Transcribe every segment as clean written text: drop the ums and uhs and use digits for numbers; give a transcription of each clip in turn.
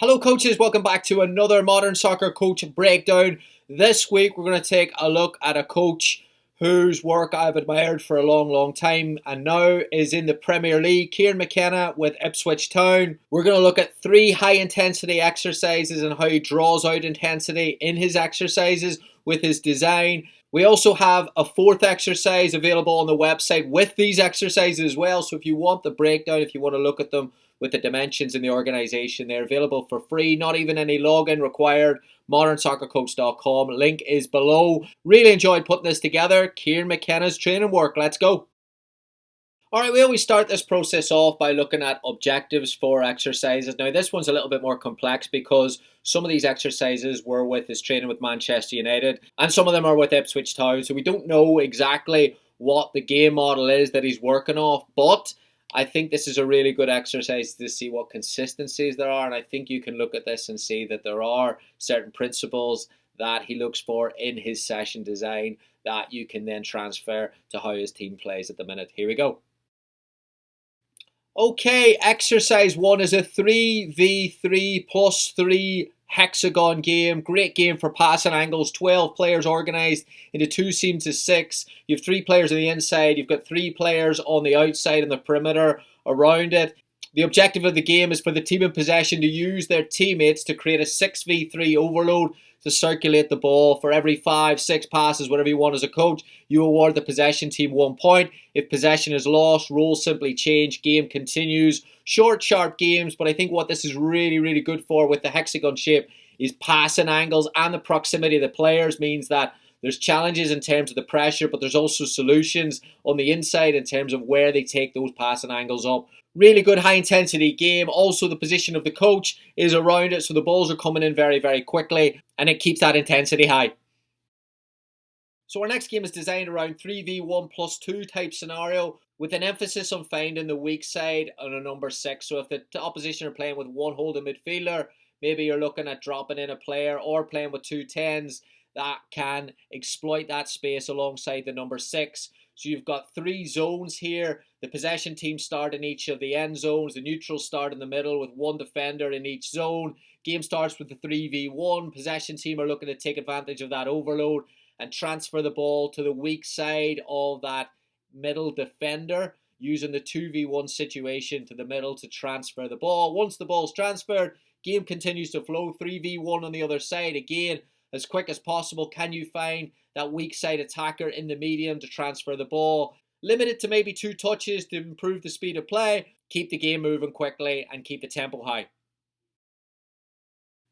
Hello coaches, welcome back to another Modern Soccer Coach Breakdown. This week we're going to take a look at a coach whose work I've admired for a long time and now is in the Premier League, Kieran McKenna with Ipswich Town. We're going to look at 3 high intensity exercises and how he draws out intensity in his exercises with his design. We also have a 4th exercise available on the website with these exercises as well, so if you want the breakdown, if you want to look at them with the dimensions in the organisation, they're available for free, not even any login required. modernsoccercoach.com, link is below. Really enjoyed putting this together. Kieran McKenna's training work, let's go. Alright, we always start this process off by looking at objectives for exercises. Now this one's a little bit more complex because some of these exercises were with his training with Manchester United and some of them are with Ipswich Town, so we don't know exactly what the game model is that he's working off, but I think this is a really good exercise to see what consistencies there are, and I think you can look at this and see that there are certain principles that he looks for in his session design that you can then transfer to how his team plays at the minute. Here we go. Okay, exercise 1 is a 3v3 plus 3 hexagon game. Great game for passing angles. 12 players organised into 2 teams of 6. You have 3 players on the inside. You've got 3 players on the outside and the perimeter around it. The objective of the game is for the team in possession to use their teammates to create a 6v3 overload to circulate the ball. For every 5, 6 passes, whatever you want as a coach, you award the possession team 1 point. If possession is lost, rules simply change. Game continues. Short, sharp games, but I think what this is really good for with the hexagon shape is passing angles, and the proximity of the players means that there's challenges in terms of the pressure, but there's also solutions on the inside in terms of where they take those passing angles up. Really good high intensity game. Also the position of the coach is around it, so the balls are coming in very quickly and it keeps that intensity high. So our next game is designed around 3v1 plus 2 type scenario with an emphasis on finding the weak side on a number 6. So if the opposition are playing with 1 holding midfielder, maybe you're looking at dropping in a player or playing with 2 10s that can exploit that space alongside the number 6. So you've got 3 zones here. The possession team start in each of the end zones. The neutrals start in the middle with 1 defender in each zone. Game starts with the 3v1. Possession team are looking to take advantage of that overload and transfer the ball to the weak side of that middle defender, using the 2v1 situation to the middle to transfer the ball. Once the ball's transferred, game continues to flow. 3v1 on the other side. Again, as quick as possible, can you find that weak side attacker in the medium to transfer the ball? Limited to maybe 2 touches to improve the speed of play, keep the game moving quickly and keep the tempo high.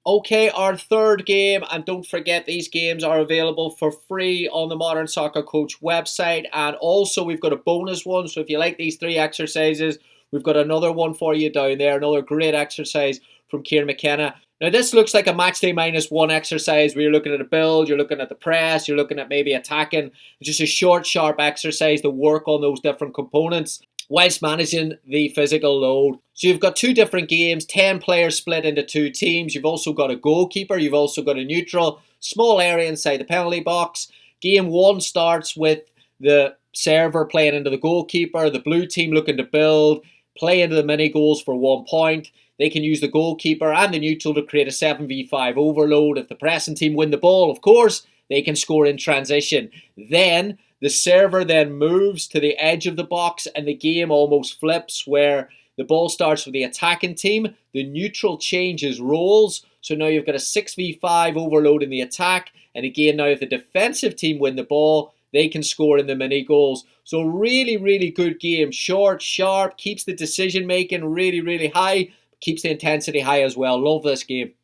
Okay, our 3rd game, and don't forget these games are available for free on the Modern Soccer Coach website, and also we've got a bonus one, so if you like these 3 exercises, we've got another one for you down there, another great exercise from Kieran McKenna. Now this looks like a matchday -1 exercise where you're looking at a build, you're looking at the press, you're looking at maybe attacking. It's just a short, sharp exercise to work on those different components whilst managing the physical load. So you've got 2 different games, 10 players split into 2 teams. You've also got a goalkeeper, you've also got a neutral, small area inside the penalty box. Game 1 starts with the server playing into the goalkeeper, the blue team looking to build, play into the mini goals for 1 point. They can use the goalkeeper and the neutral to create a 7v5 overload. If the pressing team win the ball, of course, they can score in transition. Then the server then moves to the edge of the box and the game almost flips where the ball starts with the attacking team. The neutral changes roles. So now you've got a 6v5 overload in the attack. And again, now if the defensive team win the ball, they can score in the mini goals. So really good game. Short, sharp, keeps the decision making really high. Keeps the intensity high as well. Love this game.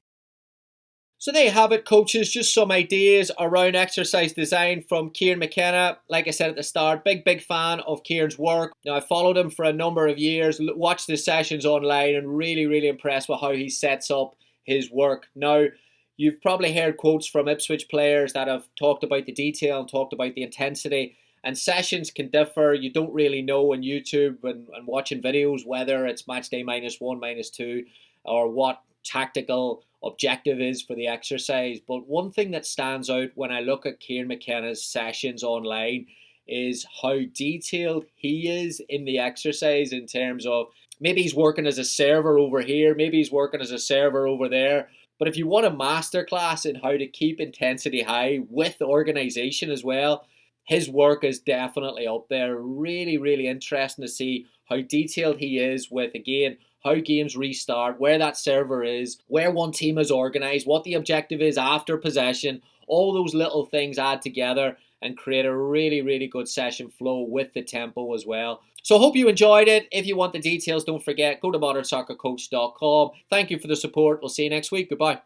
So there you have it, coaches. Just some ideas around exercise design from Kieran McKenna. Like I said at the start, big fan of Kieran's work. Now, I followed him for a number of years, watched his sessions online, and really impressed with how he sets up his work. Now, you've probably heard quotes from Ipswich players that have talked about the detail and talked about the intensity. And sessions can differ. You don't really know on YouTube and watching videos whether it's matchday -1, -2, or what tactical objective is for the exercise. But one thing that stands out when I look at Kieran McKenna's sessions online is how detailed he is in the exercise in terms of Maybe he's working as a server over here. Maybe he's working as a server over there. But if you want a masterclass in how to keep intensity high with the organization as well, his work is definitely up there. Really, really interesting to see how detailed he is with, again, how games restart, where that server is, where one team is organized, what the objective is after possession. All those little things add together and create a really, really good session flow with the tempo as well. So I hope you enjoyed it. If you want the details, don't forget, go to modernsoccercoach.com. Thank you for the support. We'll see you next week. Goodbye.